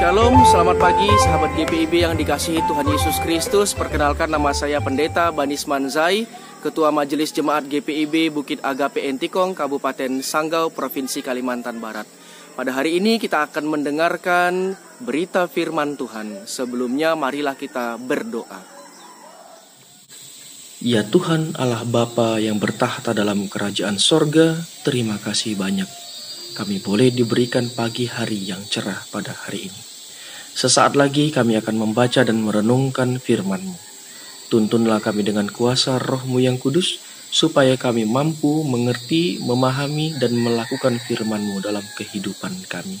Shalom, selamat pagi sahabat GPIB yang dikasihi Tuhan Yesus Kristus. Perkenalkan, nama saya Pendeta Banis Manzai, Ketua Majelis Jemaat GPIB Bukit Agape Entikong, Kabupaten Sanggau, Provinsi Kalimantan Barat. Pada hari ini kita akan mendengarkan berita firman Tuhan. Sebelumnya marilah kita berdoa. Ya Tuhan Allah Bapa yang bertahta dalam kerajaan sorga, terima kasih banyak. Kami boleh diberikan pagi hari yang cerah pada hari ini. Sesaat lagi kami akan membaca dan merenungkan firman-Mu. Tuntunlah kami dengan kuasa Roh-Mu yang kudus, supaya kami mampu mengerti, memahami, dan melakukan firman-Mu dalam kehidupan kami.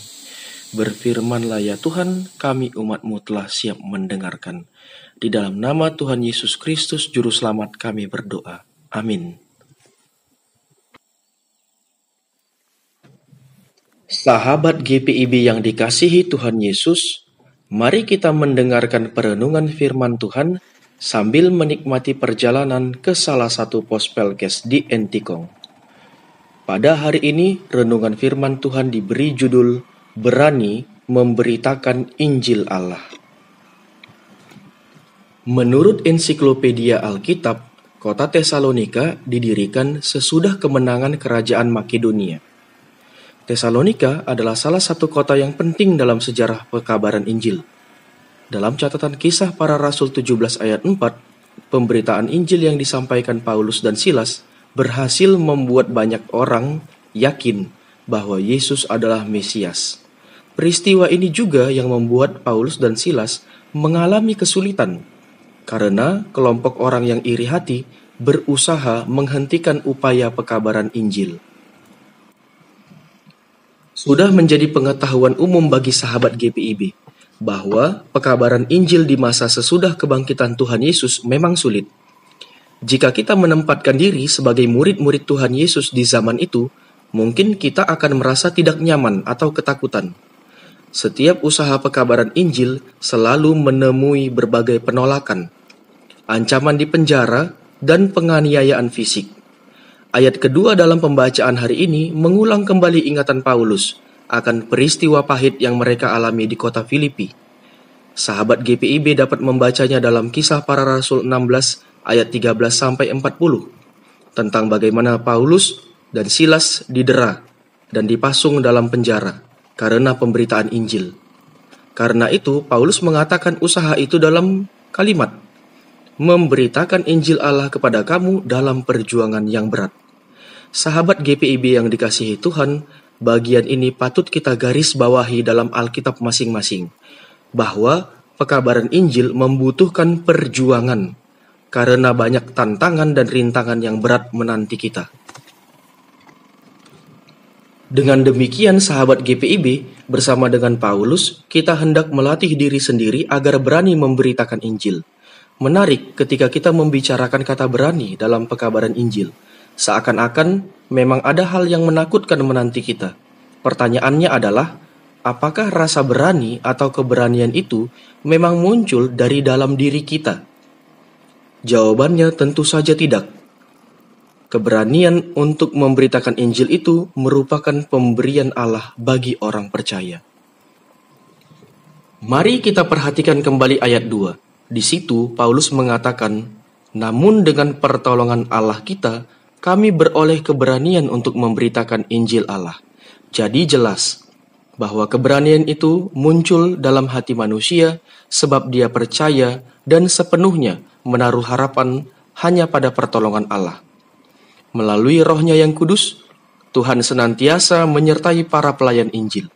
Berfirmanlah ya Tuhan, kami umat-Mu telah siap mendengarkan. Di dalam nama Tuhan Yesus Kristus, Juru Selamat kami berdoa. Amin. Sahabat GPIB yang dikasihi Tuhan Yesus, mari kita mendengarkan perenungan firman Tuhan sambil menikmati perjalanan ke salah satu pos Pelkes di Entikong. Pada hari ini, renungan firman Tuhan diberi judul Berani Memberitakan Injil Allah. Menurut ensiklopedia Alkitab, kota Tesalonika didirikan sesudah kemenangan kerajaan Makedonia. Tesalonika adalah salah satu kota yang penting dalam sejarah pekabaran Injil. Dalam catatan Kisah Para Rasul 17 ayat 4, pemberitaan Injil yang disampaikan Paulus dan Silas berhasil membuat banyak orang yakin bahwa Yesus adalah Mesias. Peristiwa ini juga yang membuat Paulus dan Silas mengalami kesulitan, karena kelompok orang yang iri hati berusaha menghentikan upaya pekabaran Injil. Sudah menjadi pengetahuan umum bagi sahabat GPIB bahwa pekabaran Injil di masa sesudah kebangkitan Tuhan Yesus memang sulit. Jika kita menempatkan diri sebagai murid-murid Tuhan Yesus di zaman itu, mungkin kita akan merasa tidak nyaman atau ketakutan. Setiap usaha pekabaran Injil selalu menemui berbagai penolakan, ancaman di penjara, dan penganiayaan fisik. Ayat kedua dalam pembacaan hari ini mengulang kembali ingatan Paulus akan peristiwa pahit yang mereka alami di kota Filipi. Sahabat GPIB dapat membacanya dalam Kisah Para Rasul 16 ayat 13-40 tentang bagaimana Paulus dan Silas didera dan dipasung dalam penjara karena pemberitaan Injil. Karena itu Paulus mengatakan usaha itu dalam kalimat, memberitakan Injil Allah kepada kamu dalam perjuangan yang berat. Sahabat GPIB yang dikasihi Tuhan, bagian ini patut kita garis bawahi dalam Alkitab masing-masing, bahwa pekabaran Injil membutuhkan perjuangan, karena banyak tantangan dan rintangan yang berat menanti kita. Dengan demikian sahabat GPIB, bersama dengan Paulus, kita hendak melatih diri sendiri agar berani memberitakan Injil. Menarik ketika kita membicarakan kata berani dalam pekabaran Injil. Seakan-akan memang ada hal yang menakutkan menanti kita. Pertanyaannya adalah, apakah rasa berani atau keberanian itu memang muncul dari dalam diri kita? Jawabannya tentu saja tidak. Keberanian untuk memberitakan Injil itu merupakan pemberian Allah bagi orang percaya. Mari kita perhatikan kembali ayat 2. Di situ Paulus mengatakan, namun dengan pertolongan Allah kita, kami beroleh keberanian untuk memberitakan Injil Allah. Jadi jelas bahwa keberanian itu muncul dalam hati manusia sebab dia percaya dan sepenuhnya menaruh harapan hanya pada pertolongan Allah. Melalui Roh-Nya yang kudus, Tuhan senantiasa menyertai para pelayan Injil.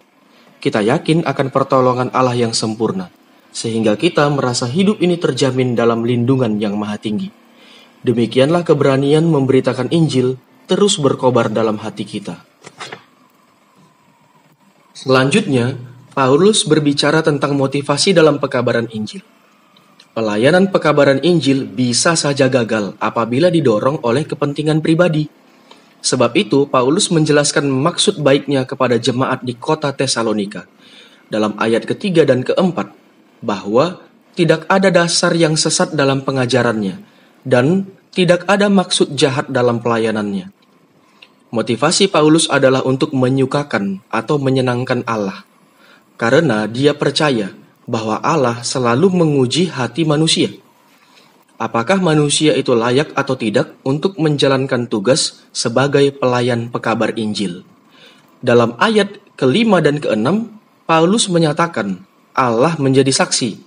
Kita yakin akan pertolongan Allah yang sempurna, sehingga kita merasa hidup ini terjamin dalam lindungan yang maha tinggi. Demikianlah keberanian memberitakan Injil terus berkobar dalam hati kita. Selanjutnya, Paulus berbicara tentang motivasi dalam pekabaran Injil. Pelayanan pekabaran Injil bisa saja gagal apabila didorong oleh kepentingan pribadi. Sebab itu, Paulus menjelaskan maksud baiknya kepada jemaat di kota Tesalonika dalam ayat ketiga dan keempat, bahwa tidak ada dasar yang sesat dalam pengajarannya, dan tidak ada maksud jahat dalam pelayanannya. Motivasi Paulus adalah untuk menyukakan atau menyenangkan Allah. karena dia percaya bahwa Allah selalu menguji hati manusia. Apakah manusia itu layak atau tidak untuk menjalankan tugas sebagai pelayan pekabar Injil? Dalam ayat ke-5 dan ke-6, Paulus menyatakan Allah menjadi saksi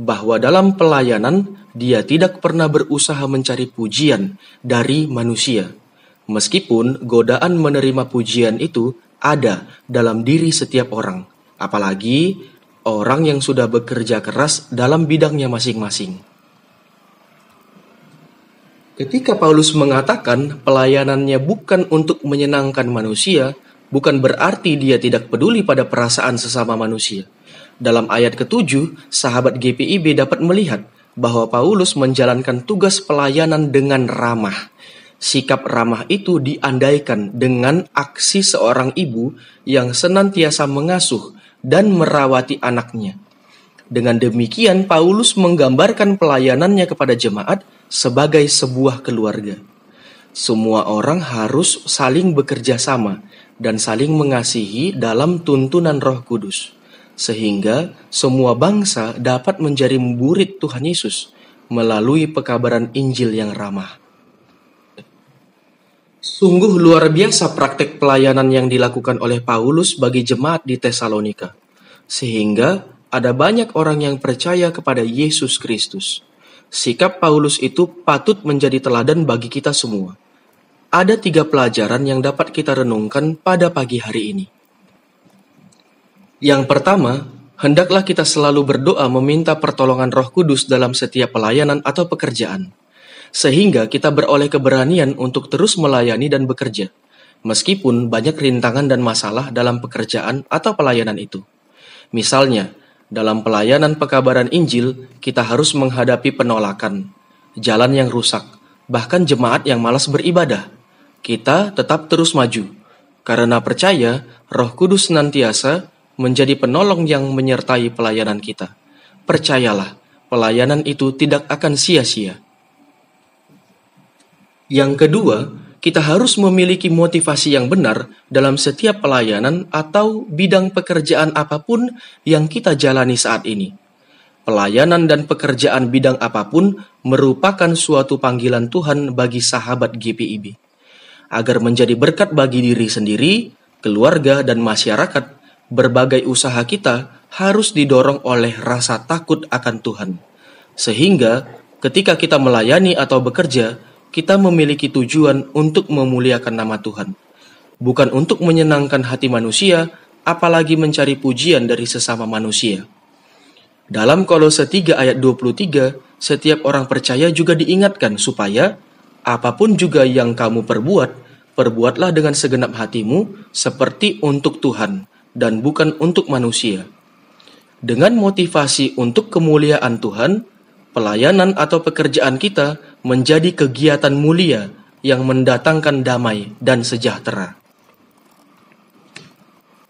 bahwa dalam pelayanan dia tidak pernah berusaha mencari pujian dari manusia, meskipun godaan menerima pujian itu ada dalam diri setiap orang, apalagi orang yang sudah bekerja keras dalam bidangnya masing-masing. Ketika Paulus mengatakan pelayanannya bukan untuk menyenangkan manusia, bukan berarti dia tidak peduli pada perasaan sesama manusia. Dalam ayat ke-7, sahabat GPIB dapat melihat bahwa Paulus menjalankan tugas pelayanan dengan ramah. Sikap ramah itu diandaikan dengan aksi seorang ibu yang senantiasa mengasuh dan merawati anaknya. Dengan demikian, Paulus menggambarkan pelayanannya kepada jemaat sebagai sebuah keluarga. Semua orang harus saling bekerja sama dan saling mengasihi dalam tuntunan Roh Kudus, sehingga semua bangsa dapat menjadi murid Tuhan Yesus melalui pekabaran Injil yang ramah. Sungguh luar biasa praktek pelayanan yang dilakukan oleh Paulus bagi jemaat di Tesalonika, sehingga ada banyak orang yang percaya kepada Yesus Kristus. Sikap Paulus itu patut menjadi teladan bagi kita semua. Ada 3 pelajaran yang dapat kita renungkan pada pagi hari ini. Yang pertama, hendaklah kita selalu berdoa meminta pertolongan Roh Kudus dalam setiap pelayanan atau pekerjaan, sehingga kita beroleh keberanian untuk terus melayani dan bekerja, meskipun banyak rintangan dan masalah dalam pekerjaan atau pelayanan itu. Misalnya, dalam pelayanan pekabaran Injil, kita harus menghadapi penolakan, jalan yang rusak, bahkan jemaat yang malas beribadah. Kita tetap terus maju, karena percaya Roh Kudus senantiasa menjadi penolong yang menyertai pelayanan kita. Percayalah, pelayanan itu tidak akan sia-sia. Yang kedua, kita harus memiliki motivasi yang benar dalam setiap pelayanan atau bidang pekerjaan apapun yang kita jalani saat ini. Pelayanan dan pekerjaan bidang apapun merupakan suatu panggilan Tuhan bagi sahabat GPIB. Agar menjadi berkat bagi diri sendiri, keluarga, dan masyarakat, berbagai usaha kita harus didorong oleh rasa takut akan Tuhan. Sehingga ketika kita melayani atau bekerja, kita memiliki tujuan untuk memuliakan nama Tuhan, bukan untuk menyenangkan hati manusia, apalagi mencari pujian dari sesama manusia. Dalam Kolose 3 ayat 23, setiap orang percaya juga diingatkan supaya apapun juga yang kamu perbuat, perbuatlah dengan segenap hatimu seperti untuk Tuhan dan bukan untuk manusia. Dengan motivasi untuk kemuliaan Tuhan, pelayanan atau pekerjaan kita menjadi kegiatan mulia yang mendatangkan damai dan sejahtera.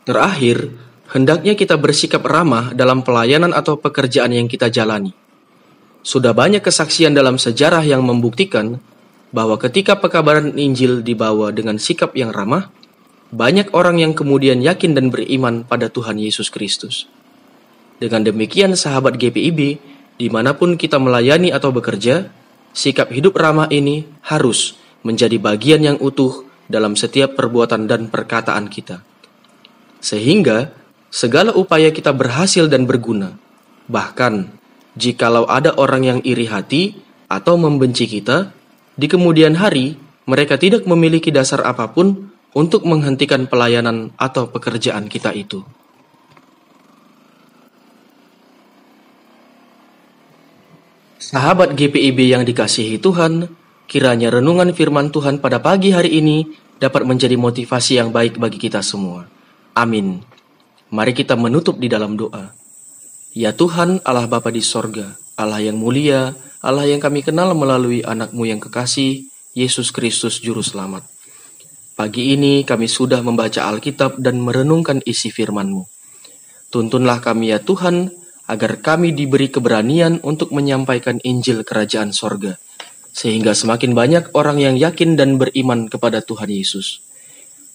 Terakhir, hendaknya kita bersikap ramah dalam pelayanan atau pekerjaan yang kita jalani. Sudah banyak kesaksian dalam sejarah yang membuktikan bahwa ketika pekabaran Injil dibawa dengan sikap yang ramah, banyak orang yang kemudian yakin dan beriman pada Tuhan Yesus Kristus. Dengan demikian, sahabat GPIB, dimanapun kita melayani atau bekerja, sikap hidup ramah ini harus menjadi bagian yang utuh dalam setiap perbuatan dan perkataan kita. Sehingga segala upaya kita berhasil dan berguna. Bahkan, jikalau ada orang yang iri hati atau membenci kita, di kemudian hari mereka tidak memiliki dasar apapun untuk menghentikan pelayanan atau pekerjaan kita itu. Sahabat GPIB yang dikasihi Tuhan, kiranya renungan firman Tuhan pada pagi hari ini dapat menjadi motivasi yang baik bagi kita semua. Amin. Mari kita menutup di dalam doa. Ya Tuhan, Allah Bapa di sorga, Allah yang mulia, Allah yang kami kenal melalui anak-Mu yang kekasih, Yesus Kristus Juru Selamat. Pagi ini kami sudah membaca Alkitab dan merenungkan isi firman-Mu. Tuntunlah kami ya Tuhan, agar kami diberi keberanian untuk menyampaikan Injil Kerajaan Sorga, sehingga semakin banyak orang yang yakin dan beriman kepada Tuhan Yesus.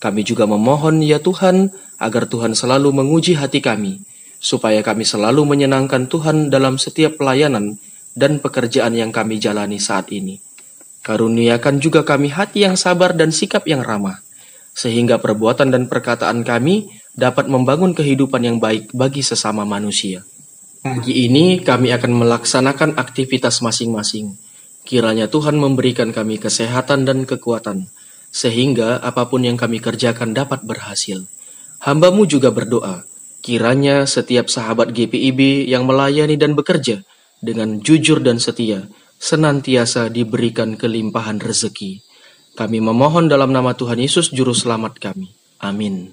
Kami juga memohon ya Tuhan, agar Tuhan selalu menguji hati kami, supaya kami selalu menyenangkan Tuhan dalam setiap pelayanan dan pekerjaan yang kami jalani saat ini. Karuniakan juga kami hati yang sabar dan sikap yang ramah, sehingga perbuatan dan perkataan kami dapat membangun kehidupan yang baik bagi sesama manusia. Pagi ini kami akan melaksanakan aktivitas masing-masing. Kiranya Tuhan memberikan kami kesehatan dan kekuatan, sehingga apapun yang kami kerjakan dapat berhasil. Hamba-Mu juga berdoa, kiranya setiap sahabat GPIB yang melayani dan bekerja dengan jujur dan setia, senantiasa diberikan kelimpahan rezeki. Kami memohon dalam nama Tuhan Yesus Juru Selamat kami. Amin.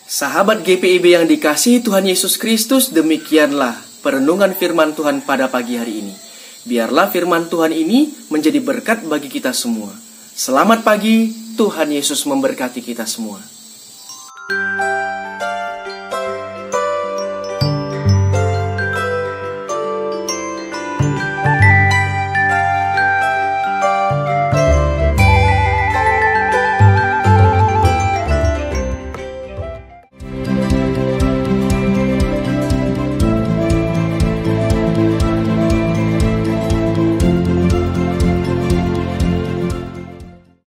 Sahabat GPIB yang dikasihi Tuhan Yesus Kristus, demikianlah perenungan firman Tuhan pada pagi hari ini. Biarlah firman Tuhan ini menjadi berkat bagi kita semua. Selamat pagi, Tuhan Yesus memberkati kita semua.